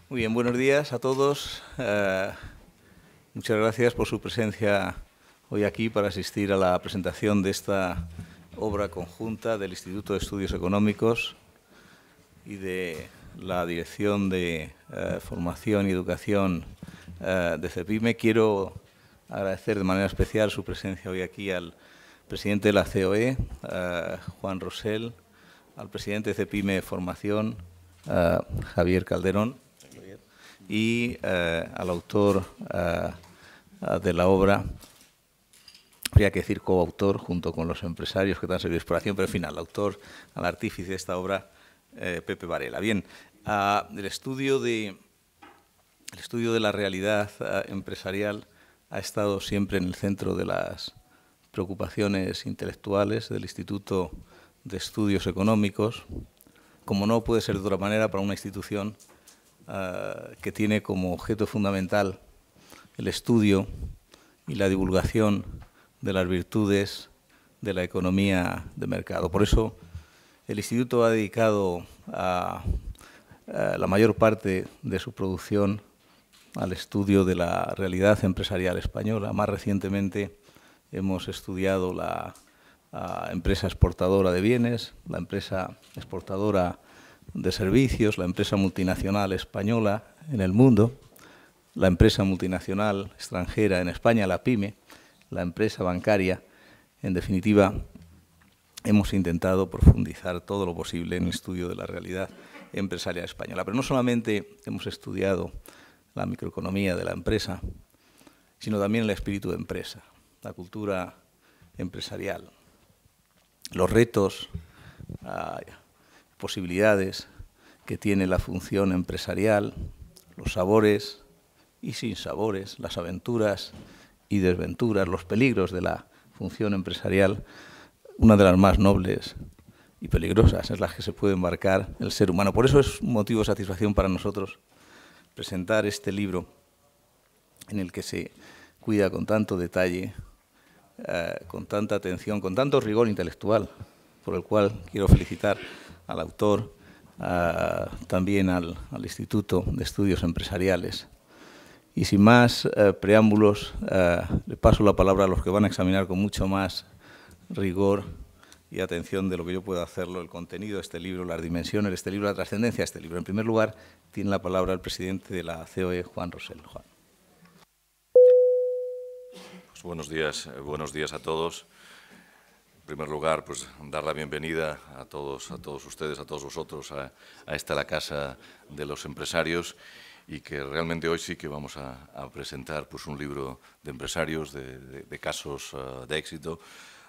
Muy bien, buenos días a todos. Muchas gracias por su presencia hoy aquí para asistir a la presentación de esta obra conjunta del Instituto de Estudios Económicos y de la Dirección de Formación y Educación de CEPIME. Quiero agradecer de manera especial su presencia hoy aquí al presidente de la COE, Juan Rosell, al presidente de CEPIME Formación, Javier Calderón, y al autor de la obra, habría que decir coautor, junto con los empresarios que te han servido de inspiración, pero al final, al autor, al artífice de esta obra, Pepe Varela. Bien, el estudio de la realidad empresarial ha estado siempre en el centro de las preocupaciones intelectuales del Instituto de Estudios Económicos, como no puede ser de otra manera para una institución que tiene como objeto fundamental el estudio y la divulgación de las virtudes de la economía de mercado. Por eso el Instituto ha dedicado la mayor parte de su producción al estudio de la realidad empresarial española. Más recientemente hemos estudiado la empresa exportadora de bienes, la empresa exportadora de servicios, la empresa multinacional española en el mundo, la empresa multinacional extranjera en España, la PYME, la empresa bancaria. En definitiva, hemos intentado profundizar todo lo posible en el estudio de la realidad empresarial española. Pero no solamente hemos estudiado la microeconomía de la empresa, sino también el espíritu de empresa, la cultura empresarial, los retos, posibilidades que tiene la función empresarial, los sabores y sinsabores, las aventuras y desventuras, los peligros de la función empresarial. Una de las más nobles y peligrosas es la que se puede embarcar el ser humano. Por eso es un motivo de satisfacción para nosotros presentar este libro en el que se cuida con tanto detalle, con tanta atención, con tanto rigor intelectual, por el cual quiero felicitar al autor, también al Instituto de Estudios Empresariales. Y sin más preámbulos, le paso la palabra a los que van a examinar con mucho más rigor y atención de lo que yo pueda hacerlo, el contenido de este libro, las dimensiones de este libro, la trascendencia de este libro. En primer lugar, tiene la palabra el presidente de la COE, Juan Rosell. Juan. Pues buenos días a todos. En primer lugar, pues dar la bienvenida a todos ustedes, a todos vosotros, a esta la casa de los empresarios, y que realmente hoy sí que vamos a presentar pues un libro de empresarios, de casos de éxito.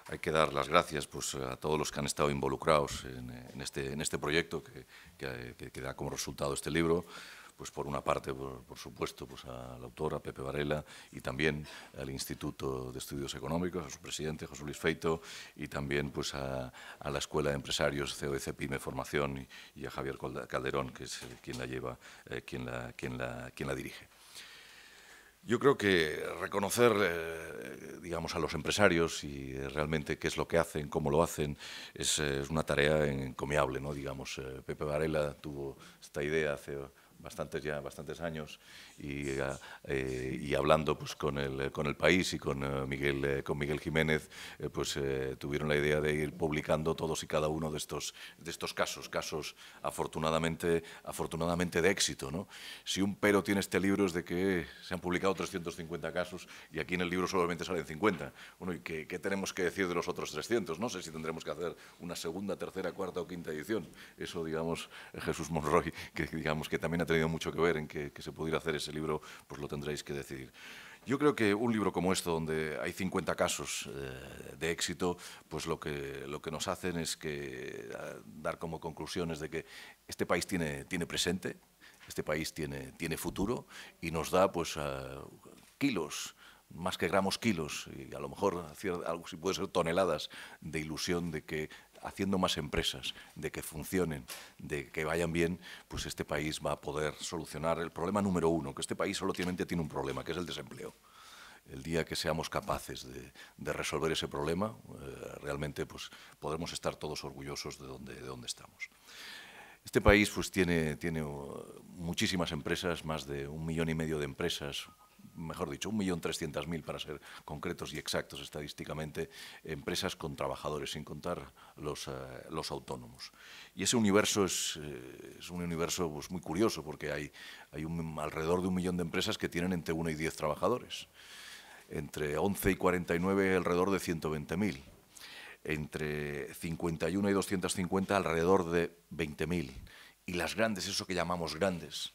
Hay que dar las gracias pues a todos los que han estado involucrados en este proyecto que da como resultado este libro. Pues por una parte, por supuesto, pues al autor, a Pepe Varela, y también al Instituto de Estudios Económicos, a su presidente, José Luis Feito, y también pues a la Escuela de Empresarios COE CEPIME Formación y a Javier Calderón, que es quien la lleva, quien la dirige. Yo creo que reconocer, digamos, a los empresarios y realmente qué es lo que hacen, cómo lo hacen, es una tarea encomiable, ¿no? Digamos, Pepe Varela tuvo esta idea hace bastantes años, y hablando pues con el País y con Miguel Jiménez, pues tuvieron la idea de ir publicando todos y cada uno de estos casos afortunadamente de éxito, ¿no? Si un pero tiene este libro es de que se han publicado 350 casos y aquí en el libro solamente salen 50. Bueno, ¿y qué tenemos que decir de los otros 300? No sé si tendremos que hacer una segunda, tercera, cuarta o quinta edición. Eso, digamos, Jesús Monroy, que digamos que también ha tenido mucho que ver en que se pudiera hacer ese libro, pues lo tendréis que decidir. Yo creo que un libro como esto, donde hay 50 casos de éxito, pues lo que nos hacen es que dar como conclusiones de que este país tiene presente, este país tiene futuro, y nos da pues kilos, más que gramos, kilos, y a lo mejor algo si puede ser toneladas de ilusión de que haciendo más empresas, de que funcionen, de que vayan bien, pues este país va a poder solucionar el problema número uno, que este país solamente tiene un problema, que es el desempleo. El día que seamos capaces de resolver ese problema, realmente pues podremos estar todos orgullosos de donde estamos. Este país pues, tiene muchísimas empresas, más de 1,5 millones de empresas, mejor dicho, 1.300.000 para ser concretos y exactos estadísticamente, empresas con trabajadores, sin contar los autónomos. Y ese universo es un universo pues, muy curioso, porque hay alrededor de 1 millón de empresas que tienen entre 1 y 10 trabajadores, entre 11 y 49 alrededor de 120.000. Entre 51 y 250 alrededor de 20.000. Y las grandes, eso que llamamos grandes,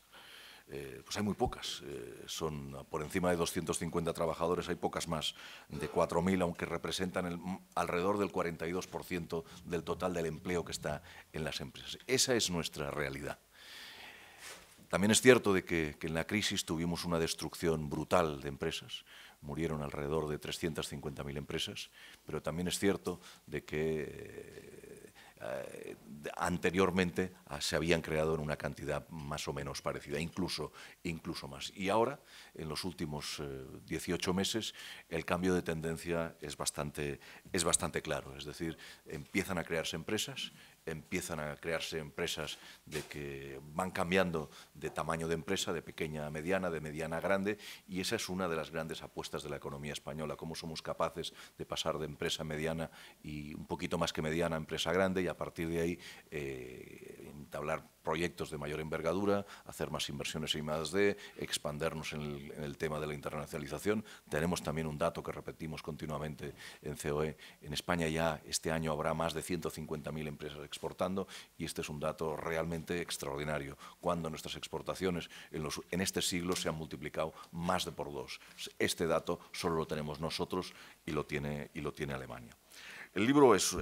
pues hay muy pocas. Son por encima de 250 trabajadores, hay pocas más de 4.000, aunque representan alrededor del 42% del total del empleo que está en las empresas. Esa es nuestra realidad. También es cierto de que en la crisis tuvimos una destrucción brutal de empresas. Murieron alrededor de 350.000 empresas, pero también es cierto de que anteriormente se habían creado en una cantidad más o menos parecida, incluso más. Y ahora, en los últimos 18 meses, el cambio de tendencia es bastante claro. Es decir, empiezan a crearse empresas de que van cambiando de tamaño de empresa, de pequeña a mediana, de mediana a grande, y esa es una de las grandes apuestas de la economía española, cómo somos capaces de pasar de empresa mediana y un poquito más que mediana a empresa grande, y a partir de ahí entablar proyectos de mayor envergadura, hacer más inversiones en I+D, expandernos en el tema de la internacionalización. Tenemos también un dato que repetimos continuamente en COE. En España ya este año habrá más de 150.000 empresas exportando, y este es un dato realmente extraordinario, cuando nuestras exportaciones en este siglo se han multiplicado más de por 2. Este dato solo lo tenemos nosotros y lo tiene Alemania. El libro es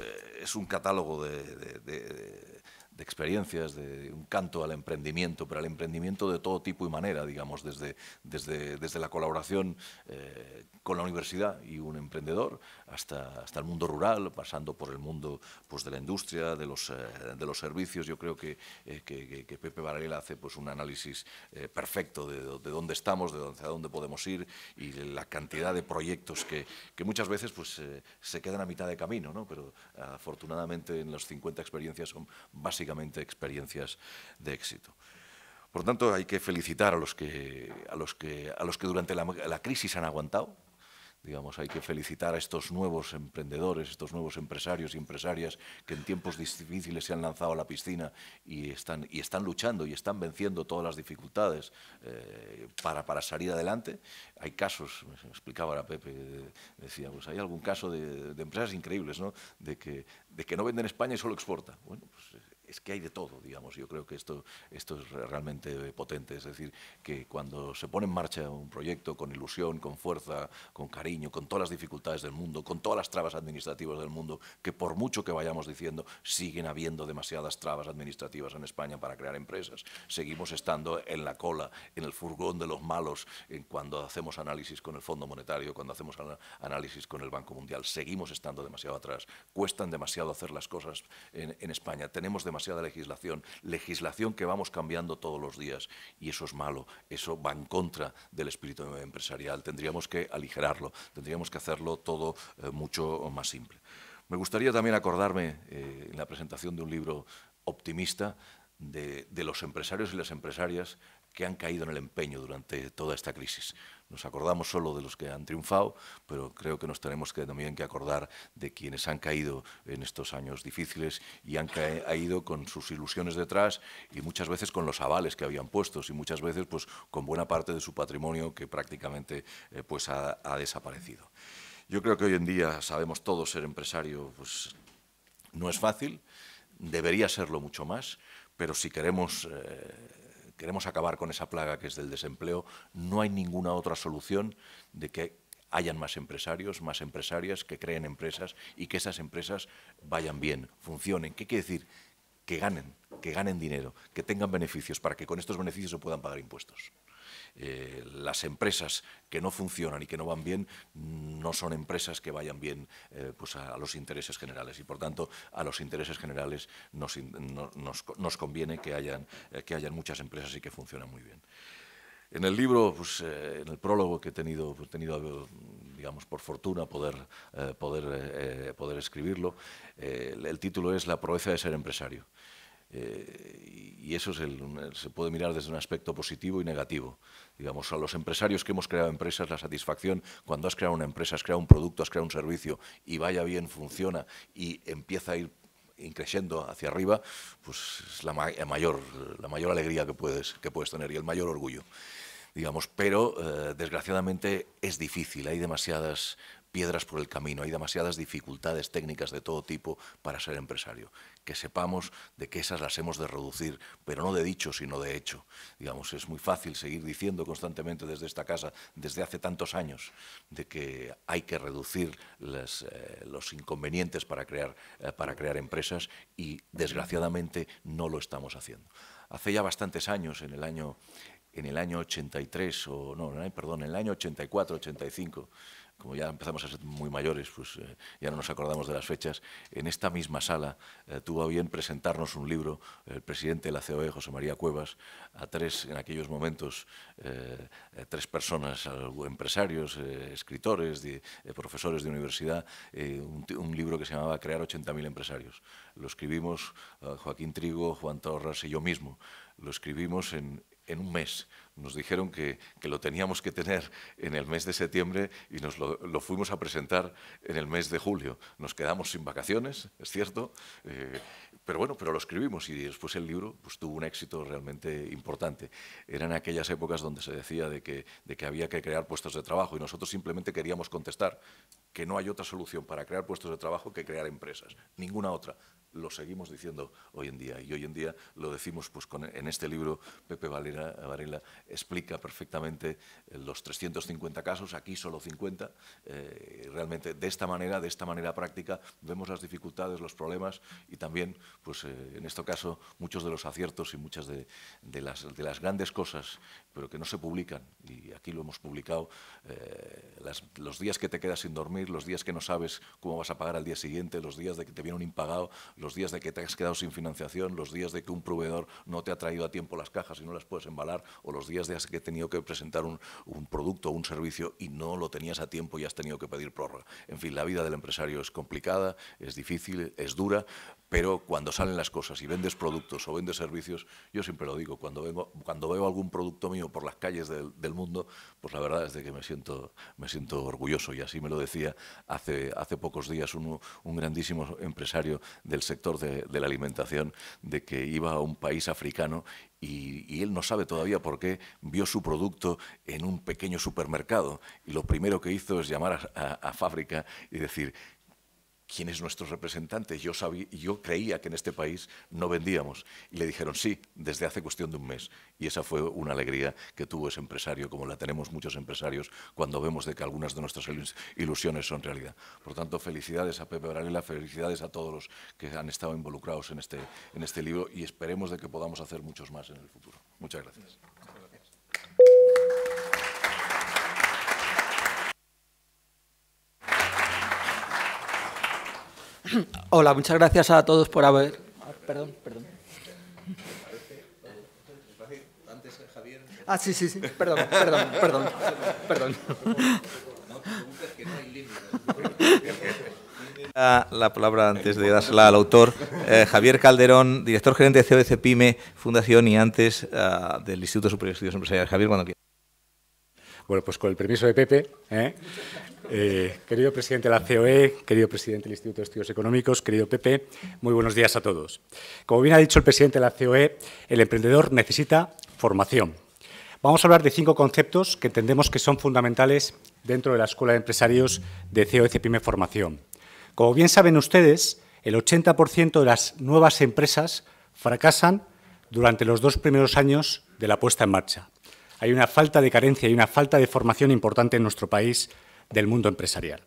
un catálogo de experiencias, de un canto al emprendimiento, pero al emprendimiento de todo tipo y manera, digamos, desde la colaboración con la universidad y un emprendedor hasta el mundo rural, pasando por el mundo pues, de la industria, de los servicios. Yo creo que Pepe Varela hace pues, un análisis perfecto de dónde estamos, hacia dónde podemos ir, y de la cantidad de proyectos que muchas veces pues, se quedan a mitad de camino, ¿no? Pero afortunadamente en las 50 experiencias son básicamente experiencias de éxito. Por tanto, hay que felicitar a los que durante la crisis han aguantado. Digamos, hay que felicitar a estos nuevos emprendedores, estos nuevos empresarios y empresarias que en tiempos difíciles se han lanzado a la piscina y están luchando y están venciendo todas las dificultades para salir adelante. Hay casos, me explicaba ahora Pepe, decía, pues hay algún caso de empresas increíbles, ¿no? de que no venden España y solo exporta. Bueno, pues es que hay de todo, digamos. Yo creo que esto es realmente potente. Es decir, que cuando se pone en marcha un proyecto con ilusión, con fuerza, con cariño, con todas las dificultades del mundo, con todas las trabas administrativas del mundo, que por mucho que vayamos diciendo, siguen habiendo demasiadas trabas administrativas en España para crear empresas. Seguimos estando en la cola, en el furgón de los malos, cuando hacemos análisis con el Fondo Monetario, cuando hacemos análisis con el Banco Mundial. Seguimos estando demasiado atrás. Cuestan demasiado hacer las cosas en España. Tenemos demasiada legislación que vamos cambiando todos los días, y eso es malo, eso va en contra del espíritu empresarial. Tendríamos que aligerarlo, tendríamos que hacerlo todo mucho más simple. Me gustaría también acordarme en la presentación de un libro optimista de los empresarios y las empresarias que han caído en el empeño durante toda esta crisis. Nos acordamos solo de los que han triunfado, pero creo que nos tenemos también que acordar de quienes han caído en estos años difíciles y han caído con sus ilusiones detrás, y muchas veces con los avales que habían puestos, y muchas veces pues, con buena parte de su patrimonio que prácticamente pues, ha desaparecido. Yo creo que hoy en día sabemos todos, ser empresario pues, no es fácil, debería serlo mucho más, pero si queremos acabar con esa plaga que es del desempleo, no hay ninguna otra solución de que hayan más empresarios, más empresarias, que creen empresas y que esas empresas vayan bien, funcionen. ¿Qué quiere decir? Que ganen dinero, que tengan beneficios, para que con estos beneficios se puedan pagar impuestos. Las empresas que no funcionan y que no van bien no son empresas que vayan bien pues a los intereses generales, y por tanto a los intereses generales nos conviene que hayan muchas empresas y que funcionan muy bien. En el libro, pues, en el prólogo que he tenido digamos, por fortuna poder escribirlo, el título es La proeza de ser empresario. Y eso se puede mirar desde un aspecto positivo y negativo. Digamos, a los empresarios que hemos creado empresas, la satisfacción cuando has creado una empresa, has creado un producto, has creado un servicio y vaya bien, funciona y empieza a ir creciendo hacia arriba, pues es la mayor alegría que puedes tener y el mayor orgullo. Digamos, pero desgraciadamente es difícil, hay demasiadas piedras por el camino, hay demasiadas dificultades técnicas de todo tipo para ser empresario. Que sepamos de que esas las hemos de reducir, pero no de dicho, sino de hecho. Digamos, es muy fácil seguir diciendo constantemente desde esta casa, desde hace tantos años, de que hay que reducir los inconvenientes para crear empresas y, desgraciadamente, no lo estamos haciendo. Hace ya bastantes años, en el año 83, en el año 84, 85, como ya empezamos a ser muy mayores, pues ya no nos acordamos de las fechas, en esta misma sala tuvo a bien presentarnos un libro el presidente de la COE, José María Cuevas, a en aquellos momentos, tres personas, empresarios, escritores, profesores de universidad, un libro que se llamaba Crear 80.000 empresarios. Lo escribimos Joaquín Trigo, Juan Torras y yo mismo. Lo escribimos en un mes. Nos dijeron que lo teníamos que tener en el mes de septiembre y nos lo fuimos a presentar en el mes de julio. Nos quedamos sin vacaciones, es cierto, pero bueno, pero lo escribimos y después el libro pues, tuvo un éxito realmente importante. Eran aquellas épocas donde se decía de que había que crear puestos de trabajo y nosotros simplemente queríamos contestar que no hay otra solución para crear puestos de trabajo que crear empresas, ninguna otra. Lo seguimos diciendo hoy en día y hoy en día lo decimos pues, en este libro. Pepe Varela explica perfectamente los 350 casos, aquí solo 50. Realmente de esta manera práctica vemos las dificultades, los problemas y también pues, en este caso muchos de los aciertos y muchas de las grandes cosas pero que no se publican y aquí lo hemos publicado, los días que te quedas sin dormir, los días que no sabes cómo vas a pagar al día siguiente, los días de que te viene un impagado, los días de que te has quedado sin financiación, los días de que un proveedor no te ha traído a tiempo las cajas y no las puedes embalar, o los días de que he tenido que presentar un producto o un servicio y no lo tenías a tiempo y has tenido que pedir prórroga. En fin, la vida del empresario es complicada, es difícil, es dura, pero cuando salen las cosas y vendes productos o vendes servicios, yo siempre lo digo, cuando veo algún producto mío por las calles del mundo, pues la verdad es de que me siento orgulloso y así me lo decía hace pocos días un grandísimo empresario del sector de la alimentación, de que iba a un país africano y él no sabe todavía por qué vio su producto en un pequeño supermercado y lo primero que hizo es llamar a fábrica y decir: ¿quién es nuestro representante? Yo creía que en este país no vendíamos. Y le dijeron sí, desde hace cuestión de un mes. Y esa fue una alegría que tuvo ese empresario, como la tenemos muchos empresarios, cuando vemos de que algunas de nuestras ilusiones son realidad. Por tanto, felicidades a Pepe Varela, felicidades a todos los que han estado involucrados en este libro y esperemos de que podamos hacer muchos más en el futuro. Muchas gracias. Hola, muchas gracias a todos por haber... Perdón. Antes, Javier... Ah, sí, perdón. La palabra antes de dársela al autor, Javier Calderón, director gerente de CEO de Cepime Fundación y antes del Instituto Superior de Estudios Empresariales. Javier, cuando quieras. Bueno, pues con el permiso de Pepe, querido presidente de la COE, querido presidente del Instituto de Estudios Económicos, querido Pepe, muy buenos días a todos. Como bien ha dicho el presidente de la COE, el emprendedor necesita formación. Vamos a hablar de 5 conceptos que entendemos que son fundamentales dentro de la Escuela de Empresarios de COE Cepime Formación. Como bien saben ustedes, el 80% de las nuevas empresas fracasan durante los 2 primeros años de la puesta en marcha. Hay una falta de carencia y una falta de formación importante en nuestro país del mundo empresarial.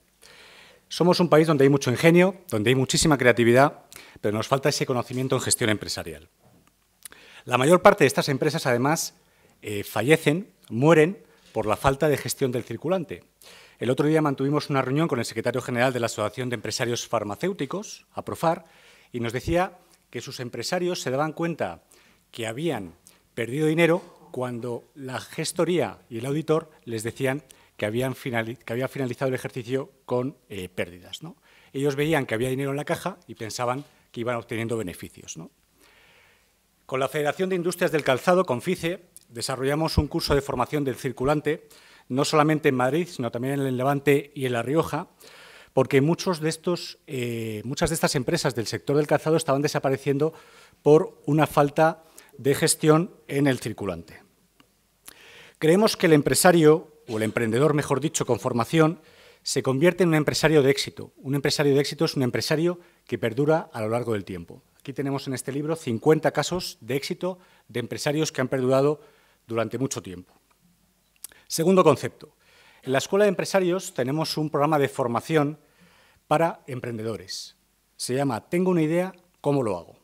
Somos un país donde hay mucho ingenio, donde hay muchísima creatividad, pero nos falta ese conocimiento en gestión empresarial. La mayor parte de estas empresas, además, fallecen, mueren por la falta de gestión del circulante. El otro día mantuvimos una reunión con el secretario general de la Asociación de Empresarios Farmacéuticos, APROFAR, y nos decía que sus empresarios se daban cuenta que habían perdido dinero cuando la gestoría y el auditor les decían que había finalizado el ejercicio con pérdidas, ¿no? Ellos veían que había dinero en la caja y pensaban que iban obteniendo beneficios, ¿no? Con la Federación de Industrias del Calzado, Confice, desarrollamos un curso de formación del circulante, no solamente en Madrid, sino también en el Levante y en La Rioja, porque muchas de estas empresas del sector del calzado estaban desapareciendo por una falta de gestión en el circulante. Creemos que el empresario, o el emprendedor, mejor dicho, con formación, se convierte en un empresario de éxito. Un empresario de éxito es un empresario que perdura a lo largo del tiempo. Aquí tenemos en este libro 50 casos de éxito de empresarios que han perdurado durante mucho tiempo. Segundo concepto. En la Escuela de Empresarios tenemos un programa de formación para emprendedores. Se llama Tengo una idea, ¿cómo lo hago?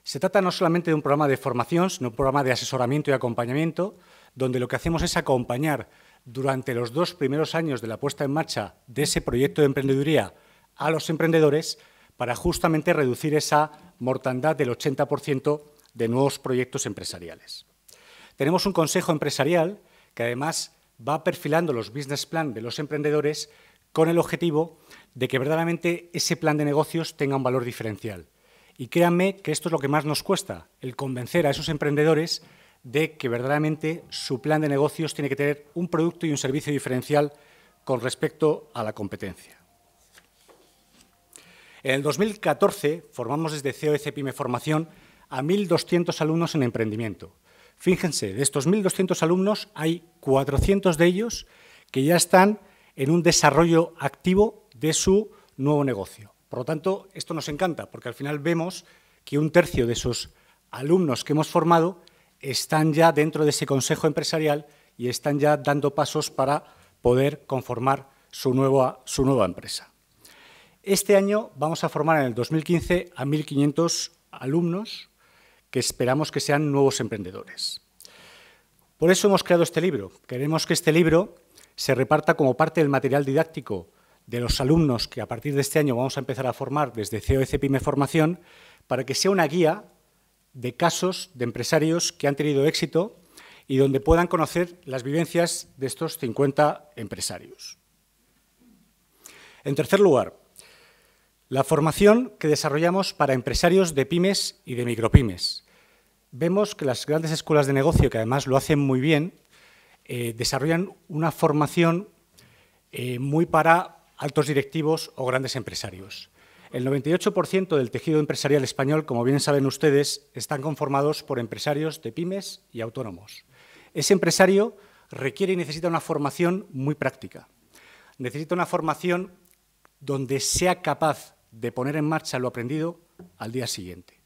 Se trata no solamente de un programa de formación, sino un programa de asesoramiento y acompañamiento, donde lo que hacemos es acompañar durante los 2 primeros años de la puesta en marcha de ese proyecto de emprendeduría a los emprendedores para justamente reducir esa mortandad del 80% de nuevos proyectos empresariales. Tenemos un consejo empresarial que además va perfilando los business plan de los emprendedores con el objetivo de que verdaderamente ese plan de negocios tenga un valor diferencial. Y créanme que esto es lo que más nos cuesta, el convencer a esos emprendedores de que verdaderamente su plan de negocios tiene que tener un producto y un servicio diferencial con respecto a la competencia. En el 2014 formamos desde COE Pyme Formación a 1.200 alumnos en emprendimiento. Fíjense, de estos 1.200 alumnos hay 400 de ellos que ya están en un desarrollo activo de su nuevo negocio. Por lo tanto, esto nos encanta porque al final vemos que 1/3 de esos alumnos que hemos formado están ya dentro de ese consejo empresarial y están ya dando pasos para poder conformar su nueva empresa. Este año vamos a formar en el 2015 a 1.500 alumnos que esperamos que sean nuevos emprendedores. Por eso hemos creado este libro. Queremos que este libro se reparta como parte del material didáctico de los alumnos que a partir de este año vamos a empezar a formar desde COE Pyme Formación para que sea una guía de casos de empresarios que han tenido éxito y donde puedan conocer las vivencias de estos 50 empresarios. En tercer lugar, la formación que desarrollamos para empresarios de pymes y de micropymes. Vemos que las grandes escuelas de negocio, que además lo hacen muy bien, desarrollan una formación muy para altos directivos o grandes empresarios. El 98% del tejido empresarial español, como bien saben ustedes, están conformados por empresarios de pymes y autónomos. Ese empresario requiere y necesita una formación muy práctica. Necesita una formación donde sea capaz de poner en marcha lo aprendido al día siguiente.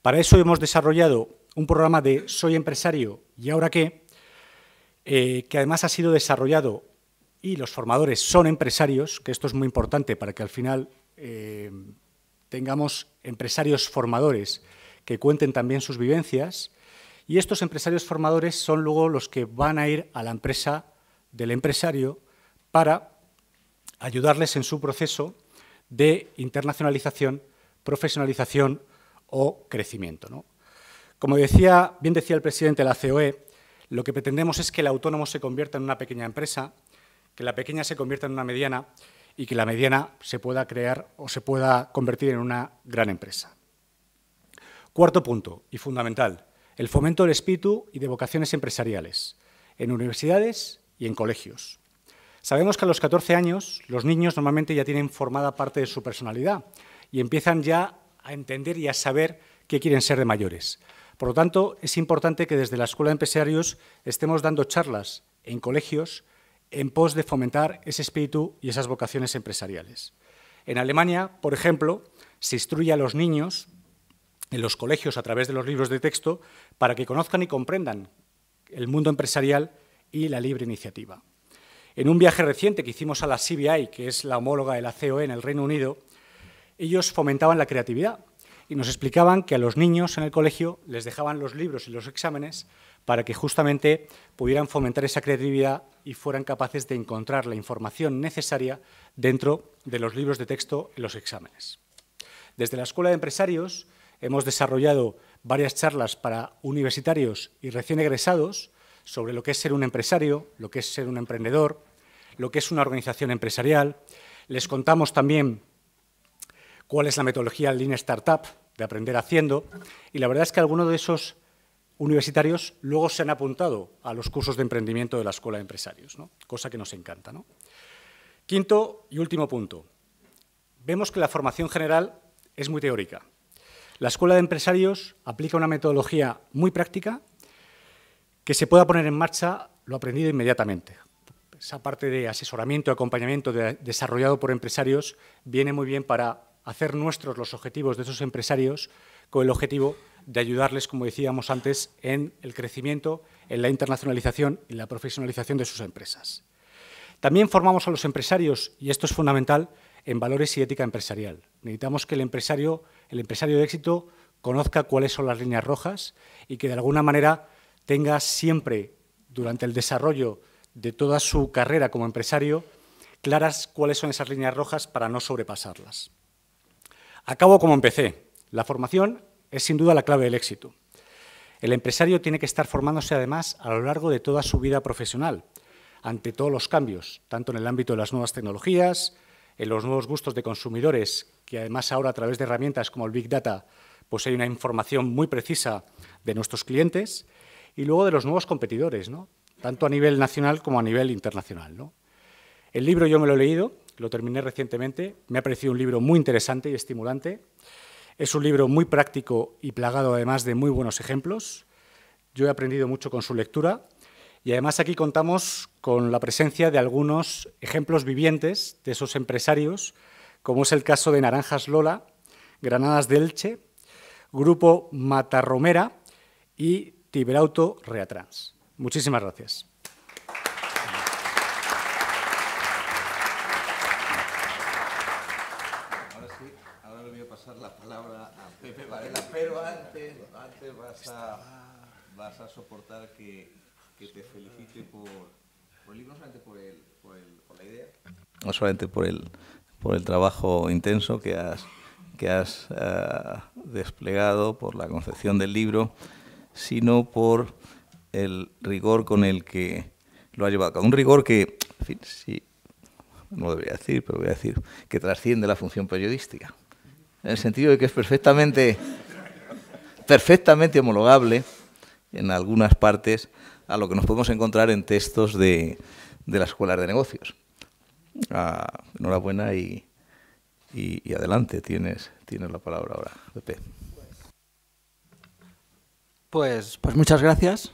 Para eso hemos desarrollado un programa de Soy empresario y ahora qué, que además ha sido desarrollado y los formadores son empresarios, que esto es muy importante para que al final tengamos empresarios formadores que cuenten también sus vivencias, y estos empresarios formadores son luego los que van a ir a la empresa del empresario para ayudarles en su proceso de internacionalización, profesionalización o crecimiento, ¿no? Como bien decía el presidente de la COE, lo que pretendemos es que el autónomo se convierta en una pequeña empresa, que la pequeña se convierta en una mediana y que la mediana se pueda crear o se pueda convertir en una gran empresa. Cuarto punto, y fundamental, el fomento del espíritu y de vocaciones empresariales, en universidades y en colegios. Sabemos que a los 14 años los niños normalmente ya tienen formada parte de su personalidad y empiezan ya a entender y a saber qué quieren ser de mayores. Por lo tanto, es importante que desde la Escuela de Empresarios estemos dando charlas en colegios en pos de fomentar ese espíritu y esas vocaciones empresariales. En Alemania, por ejemplo, se instruye a los niños en los colegios a través de los libros de texto para que conozcan y comprendan el mundo empresarial y la libre iniciativa. En un viaje reciente que hicimos a la CBI, que es la homóloga de la COE en el Reino Unido, ellos fomentaban la creatividad y nos explicaban que a los niños en el colegio les dejaban los libros y los exámenes para que justamente pudieran fomentar esa creatividad y fueran capaces de encontrar la información necesaria dentro de los libros de texto y los exámenes. Desde la Escuela de Empresarios hemos desarrollado varias charlas para universitarios y recién egresados sobre lo que es ser un empresario, lo que es ser un emprendedor, lo que es una organización empresarial. Les contamos también cuál es la metodología Lean Startup de aprender haciendo, y la verdad es que algunos de esos universitarios luego se han apuntado a los cursos de emprendimiento de la Escuela de Empresarios, ¿no? Cosa que nos encanta, ¿no? Quinto y último punto. Vemos que la formación general es muy teórica. La Escuela de Empresarios aplica una metodología muy práctica que se pueda poner en marcha lo aprendido inmediatamente. Esa parte de asesoramiento y acompañamiento desarrollado por empresarios viene muy bien para hacer nuestros los objetivos de esos empresarios con el objetivo de ayudarles, como decíamos antes, en el crecimiento, en la internacionalización y la profesionalización de sus empresas. También formamos a los empresarios, y esto es fundamental, en valores y ética empresarial. Necesitamos que el empresario de éxito conozca cuáles son las líneas rojas y que de alguna manera tenga siempre, durante el desarrollo de toda su carrera como empresario, claras cuáles son esas líneas rojas para no sobrepasarlas. Acabo como empecé. La formación es sin duda la clave del éxito. El empresario tiene que estar formándose además a lo largo de toda su vida profesional, ante todos los cambios, tanto en el ámbito de las nuevas tecnologías, en los nuevos gustos de consumidores, que además ahora a través de herramientas como el Big Data, pues hay una información muy precisa de nuestros clientes, y luego de los nuevos competidores, ¿no? Tanto a nivel nacional como a nivel internacional, ¿no? El libro yo me lo he leído, lo terminé recientemente, me ha parecido un libro muy interesante y estimulante. Es un libro muy práctico y plagado además de muy buenos ejemplos. Yo he aprendido mucho con su lectura y además aquí contamos con la presencia de algunos ejemplos vivientes de esos empresarios, como es el caso de Naranjas Lola, Granadas de Elche, Grupo Matarromera y Tiberauto Reatrans. Muchísimas gracias. Ahora le voy a pasar la palabra a Pepe Varela, pero antes vas a soportar que te felicite por el libro, no solamente por la idea, no solamente por el trabajo intenso que has desplegado, por la concepción del libro, sino por el rigor con el que lo ha llevado a cabo. Un rigor que, en fin, sí, no lo debería decir, pero voy a decir que trasciende la función periodística, en el sentido de que es perfectamente homologable en algunas partes a lo que nos podemos encontrar en textos de las escuelas de negocios. Enhorabuena y adelante, tienes la palabra ahora, Pepe. Pues muchas gracias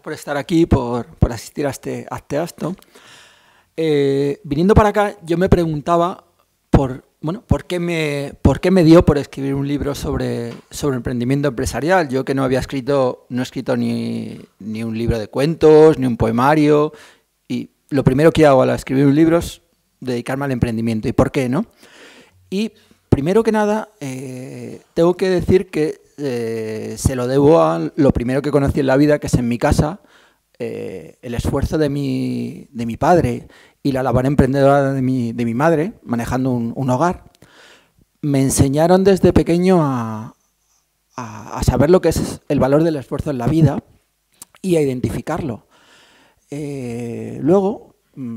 por estar aquí, por asistir a este acto. Viniendo para acá, yo me preguntaba por qué me dio por escribir un libro sobre emprendimiento empresarial. Yo que no he escrito ni un libro de cuentos, ni un poemario, y lo primero que hago al escribir un libro es dedicarme al emprendimiento. ¿Y por qué, no? Y primero que nada, tengo que decir que se lo debo a lo primero que conocí en la vida, que es en mi casa, el esfuerzo de mi padre y la labor emprendedora de mi madre, manejando un hogar. Me enseñaron desde pequeño a saber lo que es el valor del esfuerzo en la vida y a identificarlo. Luego,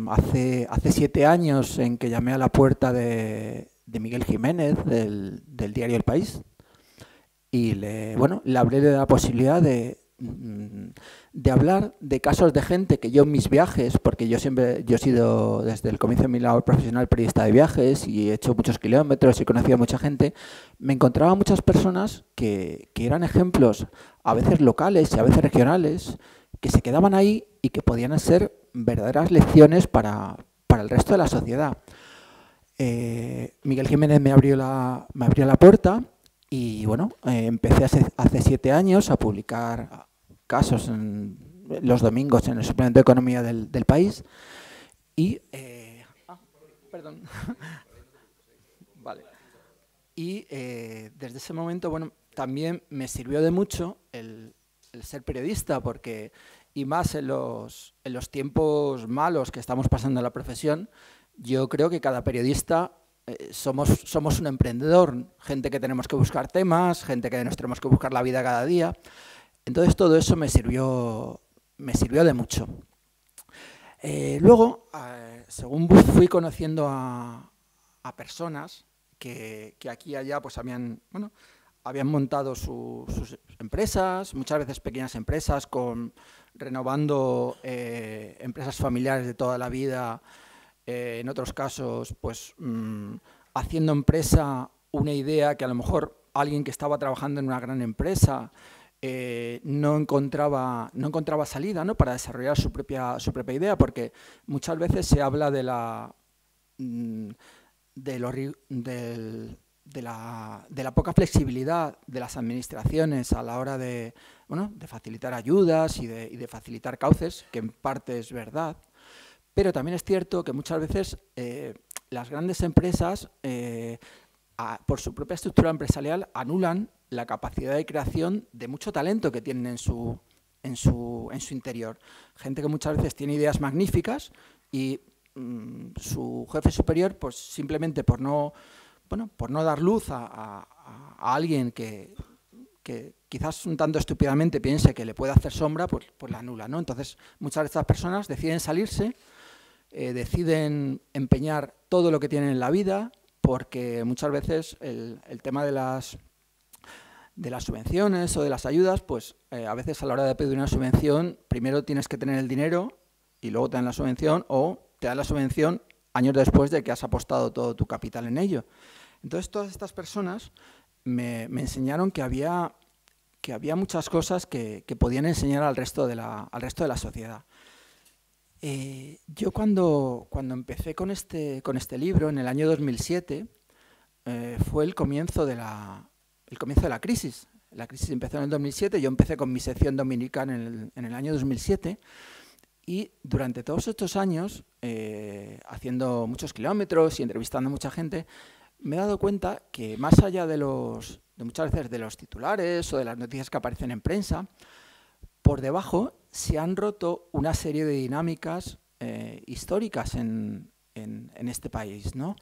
hace 7 años en que llamé a la puerta de Miguel Jiménez, del diario El País, y le hablé de la posibilidad de hablar de casos de gente que yo en mis viajes, porque yo he sido desde el comienzo de mi labor profesional periodista de viajes y he hecho muchos kilómetros y he conocido a mucha gente, me encontraba muchas personas que eran ejemplos a veces locales y a veces regionales, que se quedaban ahí y que podían ser verdaderas lecciones para el resto de la sociedad. Miguel Jiménez me abrió la puerta. Y empecé hace 7 años a publicar casos los domingos en el suplemento de economía del País. Y, perdón. Vale. Y desde ese momento, también me sirvió de mucho el ser periodista, porque, y más en los tiempos malos que estamos pasando en la profesión, yo creo que cada periodista somos un emprendedor, gente que tenemos que buscar temas, gente que nos tenemos que buscar la vida cada día. Entonces todo eso me sirvió de mucho. Luego, según fui conociendo a personas que aquí y allá pues habían montado sus empresas, muchas veces pequeñas empresas, renovando empresas familiares de toda la vida, en otros casos, pues haciendo empresa una idea que a lo mejor alguien que estaba trabajando en una gran empresa no encontraba salida, ¿no?, para desarrollar su propia idea, porque muchas veces se habla de la poca flexibilidad de las administraciones a la hora de facilitar ayudas y de facilitar cauces, que en parte es verdad, pero también es cierto que muchas veces las grandes empresas, por su propia estructura empresarial, anulan la capacidad de creación de mucho talento que tienen en su interior. Gente que muchas veces tiene ideas magníficas y su jefe superior, pues simplemente por no dar luz a alguien que quizás un tanto estúpidamente piense que le puede hacer sombra, pues la anula, ¿no? Entonces, muchas de estas personas deciden salirse, deciden empeñar todo lo que tienen en la vida, porque muchas veces el tema de las subvenciones o de las ayudas, pues a veces a la hora de pedir una subvención, primero tienes que tener el dinero y luego te dan la subvención, o te dan la subvención años después de que has apostado todo tu capital en ello. Entonces, todas estas personas me enseñaron que había muchas cosas que podían enseñar al resto de la sociedad. Yo cuando empecé con este libro, en el año 2007, fue el comienzo de la crisis. La crisis empezó en el 2007, yo empecé con mi sección dominical en el año 2007, y durante todos estos años, haciendo muchos kilómetros y entrevistando a mucha gente, me he dado cuenta que más allá de muchas veces de los titulares o de las noticias que aparecen en prensa, por debajo se han roto una serie de dinámicas históricas en este país, ¿no?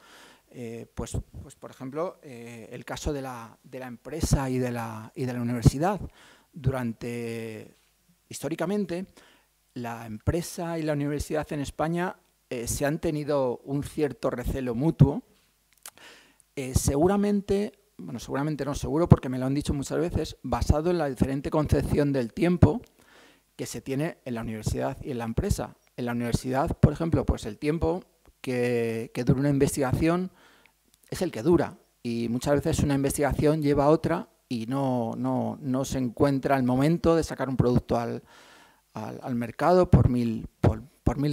Pues por ejemplo, el caso de la empresa y de la universidad. Históricamente, la empresa y la universidad en España se han tenido un cierto recelo mutuo. Seguramente no, seguro porque me lo han dicho muchas veces, basado en la diferente concepción del tiempo que se tiene en la universidad y en la empresa. En la universidad, por ejemplo, pues el tiempo que dura una investigación es el que dura, y muchas veces una investigación lleva a otra y no se encuentra el momento de sacar un producto al mercado por mil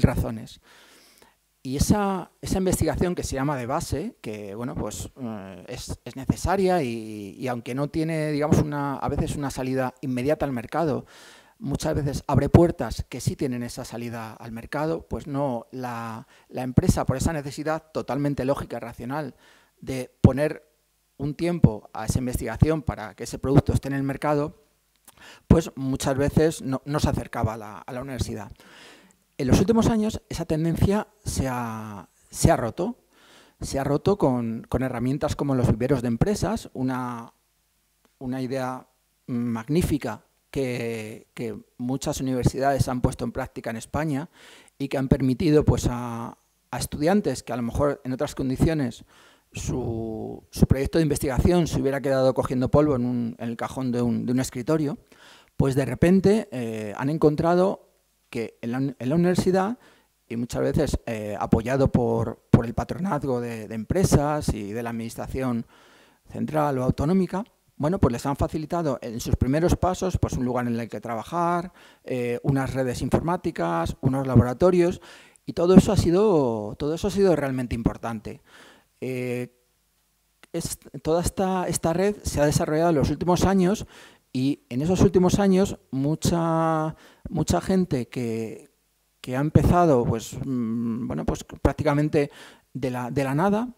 razones. Y esa investigación, que se llama de base, que bueno, pues es necesaria y aunque no tiene, digamos, a veces una salida inmediata al mercado, muchas veces abre puertas que sí tienen esa salida al mercado, pues no, la empresa, por esa necesidad totalmente lógica y racional de poner un tiempo a esa investigación para que ese producto esté en el mercado, pues muchas veces no se acercaba a la universidad. En los últimos años esa tendencia se ha roto. Se ha roto con herramientas como los viveros de empresas, una idea magnífica que muchas universidades han puesto en práctica en España y que han permitido pues, a estudiantes que a lo mejor en otras condiciones su proyecto de investigación se hubiera quedado cogiendo polvo en el cajón de un escritorio, pues de repente han encontrado que en la universidad, y muchas veces apoyado por el patronazgo de empresas y de la administración central o autonómica, bueno, pues les han facilitado en sus primeros pasos pues un lugar en el que trabajar, unas redes informáticas, unos laboratorios, y todo eso ha sido realmente importante. Toda esta red se ha desarrollado en los últimos años, y en esos últimos años mucha gente que ha empezado pues, bueno, pues prácticamente de la nada,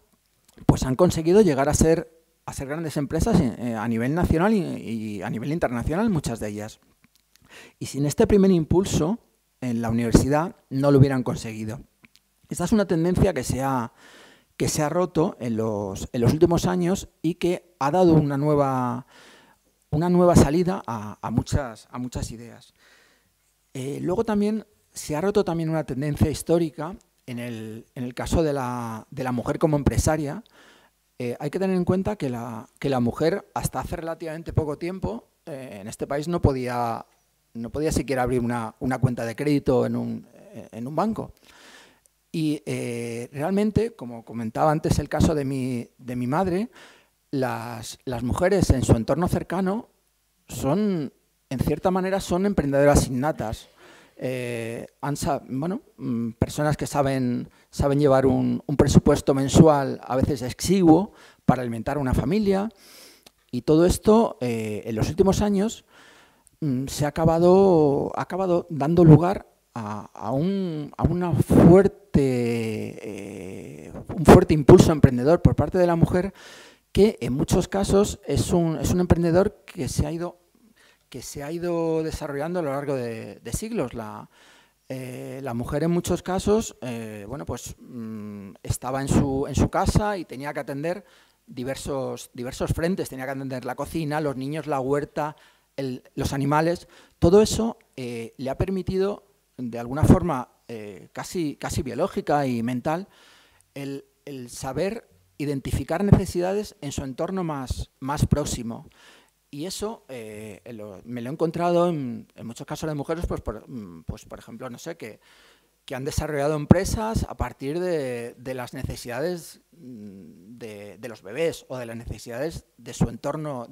pues han conseguido llegar a ser grandes empresas a nivel nacional y a nivel internacional, muchas de ellas. Y sin este primer impulso en la universidad no lo hubieran conseguido. Esta es una tendencia que se ha roto en los últimos años y que ha dado una nueva salida a muchas ideas. Luego también se ha roto también una tendencia histórica en el caso de la mujer como empresaria. hay que tener en cuenta que la mujer, hasta hace relativamente poco tiempo, en este país no podía siquiera abrir una cuenta de crédito en un banco. Y realmente, como comentaba antes el caso de mi madre, las mujeres en su entorno cercano son, en cierta manera, son emprendedoras innatas. Personas que saben llevar un presupuesto mensual a veces exiguo para alimentar a una familia, y todo esto en los últimos años ha acabado dando lugar a un fuerte impulso emprendedor por parte de la mujer, que en muchos casos es un emprendedor que se ha ido desarrollando a lo largo de siglos. La mujer en muchos casos estaba en su casa y tenía que atender diversos frentes. Tenía que atender la cocina, los niños, la huerta, los animales. Todo eso le ha permitido, de alguna forma casi biológica y mental, el saber identificar necesidades en su entorno más próximo. Y eso me lo he encontrado en muchos casos de mujeres, pues por ejemplo, no sé, que han desarrollado empresas a partir de las necesidades de los bebés o de las necesidades de su entorno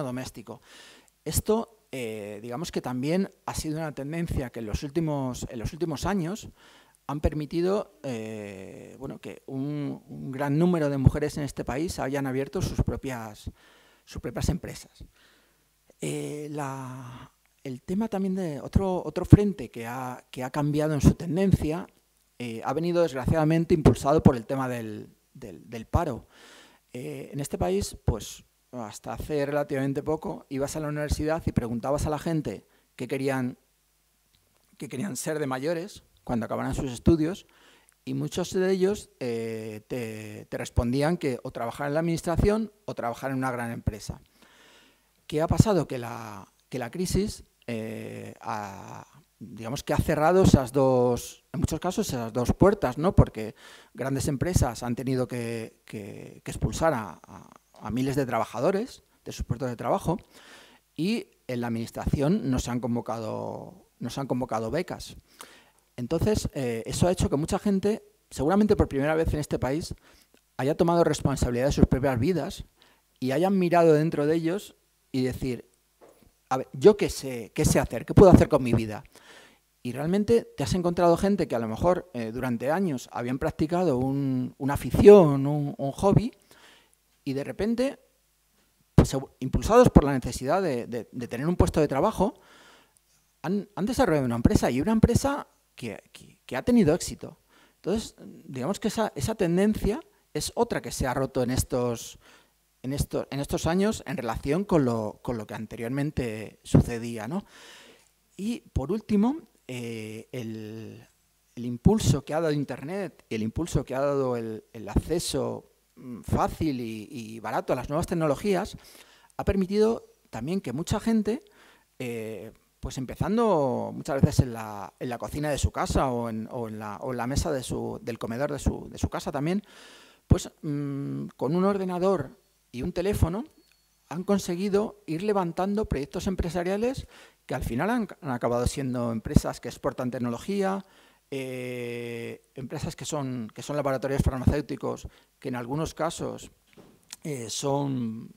doméstico. Esto, digamos que también ha sido una tendencia que en los últimos años han permitido que un gran número de mujeres en este país hayan abierto sus propias empresas. El tema también de otro frente que ha cambiado en su tendencia ha venido desgraciadamente impulsado por el tema del paro. En este país, pues hasta hace relativamente poco, ibas a la universidad y preguntabas a la gente qué querían ser de mayores cuando acabaran sus estudios, y muchos de ellos te respondían que o trabajar en la administración o trabajar en una gran empresa. ¿Qué ha pasado? Que la crisis digamos que ha cerrado en muchos casos esas dos puertas, ¿no? Porque grandes empresas han tenido que expulsar a miles de trabajadores de sus puestos de trabajo, y en la administración no se han convocado becas. Entonces, eso ha hecho que mucha gente, seguramente por primera vez en este país, haya tomado responsabilidad de sus propias vidas y hayan mirado dentro de ellos y decir, a ver, ¿yo qué sé hacer? ¿Qué puedo hacer con mi vida? Y realmente te has encontrado gente que a lo mejor durante años habían practicado una afición, un hobby, y de repente, pues, impulsados por la necesidad de tener un puesto de trabajo, han desarrollado una empresa, y una empresa que ha tenido éxito. Entonces, digamos que esa tendencia es otra que se ha roto en estos años en relación con lo que anteriormente sucedía, ¿no? Y por último, el impulso que ha dado Internet, el impulso que ha dado el acceso fácil y barato a las nuevas tecnologías, ha permitido también que mucha gente, pues empezando muchas veces en la cocina de su casa o en la mesa del comedor de su casa también, pues con un ordenador y un teléfono han conseguido ir levantando proyectos empresariales que al final han acabado siendo empresas que exportan tecnología, empresas que son laboratorios farmacéuticos, que en algunos casos son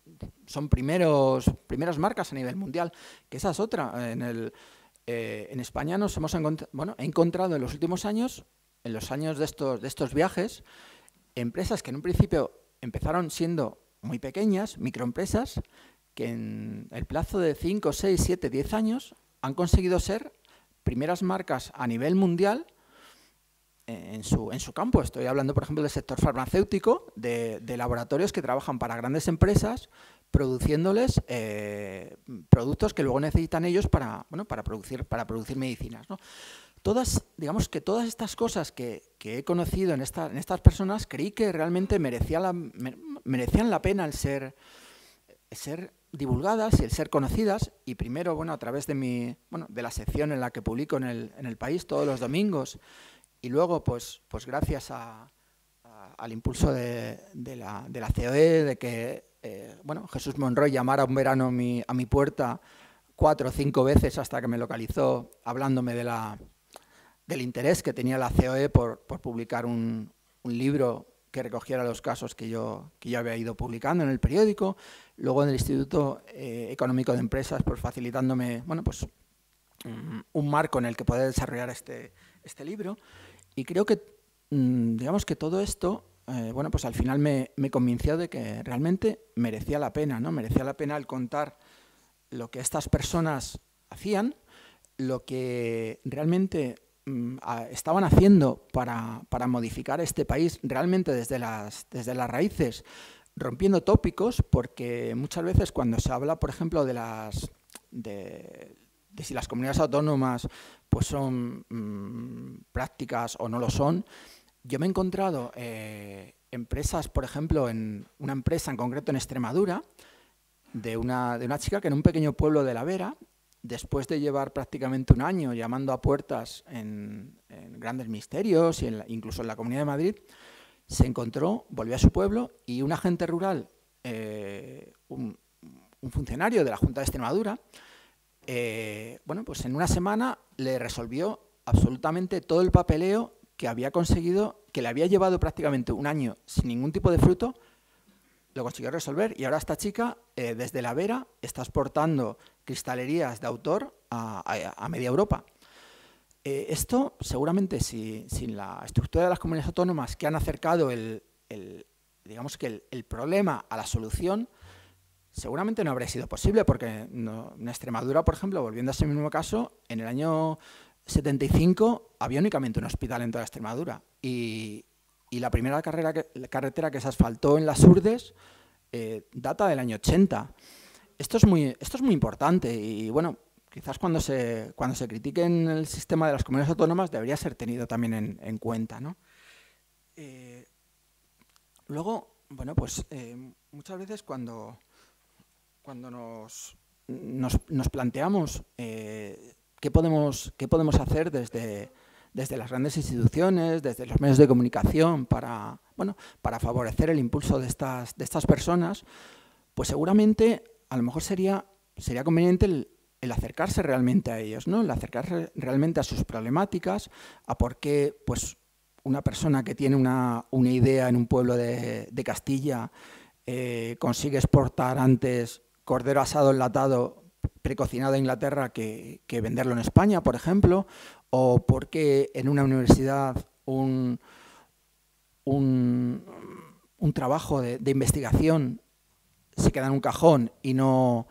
primeras marcas a nivel mundial, que esa es otra. En España nos hemos encontrado en los últimos años, en los años de estos viajes, empresas que en un principio empezaron siendo muy pequeñas, microempresas, que en el plazo de 5, 6, 7, 10 años han conseguido ser primeras marcas a nivel mundial en su campo. Estoy hablando, por ejemplo, del sector farmacéutico, de laboratorios que trabajan para grandes empresas, produciéndoles productos que luego necesitan ellos para producir medicinas, ¿no? Digamos que todas estas cosas que he conocido en estas personas, creí que realmente merecían la pena el ser divulgadas y el ser conocidas. Y primero, a través de la sección en la que publico en el País todos los domingos, y luego pues gracias a al impulso de la COE, de que bueno, Jesús Monroy llamara un verano a mi puerta 4 o 5 veces hasta que me localizó, hablándome del interés que tenía la COE por publicar un libro que recogiera los casos que yo había ido publicando en el periódico. Luego en el Instituto Económico de Empresas, pues facilitándome, bueno, pues un marco en el que poder desarrollar este libro. Y creo que, digamos que todo esto, bueno, pues al final me convenció de que realmente merecía la pena, ¿no? Merecía la pena el contar lo que estas personas hacían, lo que realmente estaban haciendo para modificar este país realmente desde las raíces, rompiendo tópicos, porque muchas veces cuando se habla, por ejemplo, de si las comunidades autónomas pues son prácticas o no lo son, yo me he encontrado empresas, por ejemplo, en una empresa en concreto en Extremadura, de una chica que en un pequeño pueblo de La Vera, después de llevar prácticamente un año llamando a puertas en grandes ministerios y incluso en la Comunidad de Madrid, se encontró, volvió a su pueblo y un agente rural, un funcionario de la Junta de Extremadura, bueno, pues en una semana le resolvió absolutamente todo el papeleo que había conseguido, que le había llevado prácticamente un año sin ningún tipo de fruto, lo consiguió resolver y ahora esta chica, desde La Vera, está exportando cristalerías de autor a media Europa. Esto, seguramente, sin la estructura de las comunidades autónomas que han acercado digamos que el problema a la solución, seguramente no habría sido posible, porque en Extremadura, por ejemplo, volviendo a ese mismo caso, en el año 75 había únicamente un hospital en toda Extremadura y la primera carretera que se asfaltó en las Urdes data del año 80. Esto es muy importante y, bueno, quizás cuando se critique en el sistema de las comunidades autónomas debería ser tenido también en cuenta, ¿no? Luego, bueno, pues muchas veces cuando nos planteamos qué podemos hacer desde las grandes instituciones, desde los medios de comunicación para favorecer el impulso de estas personas, pues seguramente a lo mejor sería conveniente el acercarse realmente a ellos, ¿no? El acercarse realmente a sus problemáticas, a por qué pues, una persona que tiene una idea en un pueblo de Castilla consigue exportar antes cordero asado enlatado precocinado a Inglaterra que venderlo en España, por ejemplo, o por qué en una universidad un trabajo de investigación se queda en un cajón y no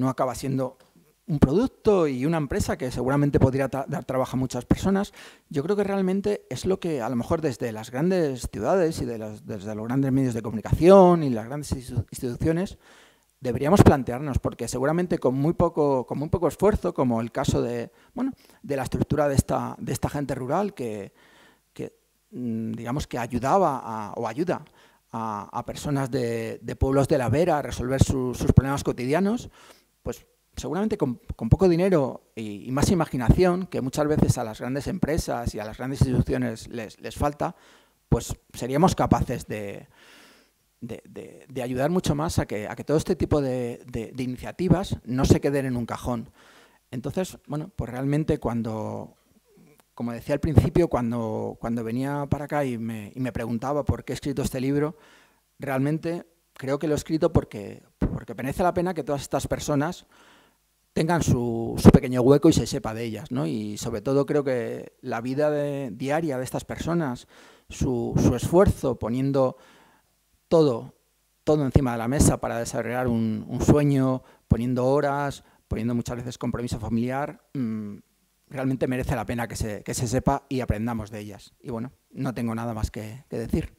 acaba siendo un producto y una empresa que seguramente podría dar trabajo a muchas personas. Yo creo que realmente es lo que a lo mejor desde las grandes ciudades y desde los grandes medios de comunicación y las grandes instituciones deberíamos plantearnos, porque seguramente con muy poco esfuerzo, como el caso de la estructura de esta gente rural que digamos que ayudaba o ayuda a personas de pueblos de La Vera a resolver sus problemas cotidianos, pues seguramente con poco dinero y más imaginación, que muchas veces a las grandes empresas y a las grandes instituciones les falta, pues seríamos capaces de ayudar mucho más a que todo este tipo de iniciativas no se queden en un cajón. Entonces, bueno, pues realmente como decía al principio, cuando venía para acá y me preguntaba por qué he escrito este libro, realmente creo que lo he escrito porque merece la pena que todas estas personas tengan su pequeño hueco y se sepa de ellas, ¿no? Y sobre todo creo que la vida diaria de estas personas, su esfuerzo poniendo todo encima de la mesa para desarrollar un sueño, poniendo horas, poniendo muchas veces compromiso familiar, realmente merece la pena que se sepa y aprendamos de ellas. Y bueno, no tengo nada más que decir.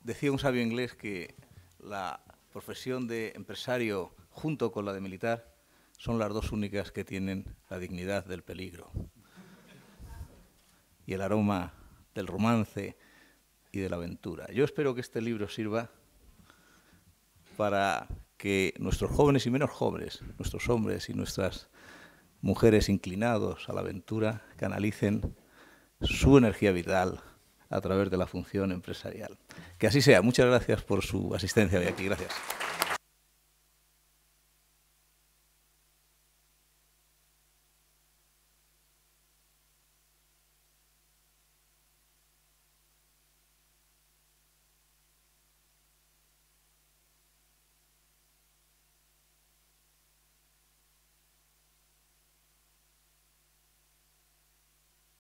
Decía un sabio inglés que la profesión de empresario junto con la de militar son las dos únicas que tienen la dignidad del peligro y el aroma del romance y de la aventura. Yo espero que este libro sirva para que nuestros jóvenes y menos jóvenes, nuestros hombres y nuestras mujeres inclinados a la aventura, canalicen su energía vital a través de la función empresarial. Que así sea. Muchas gracias por su asistencia hoy aquí. Gracias.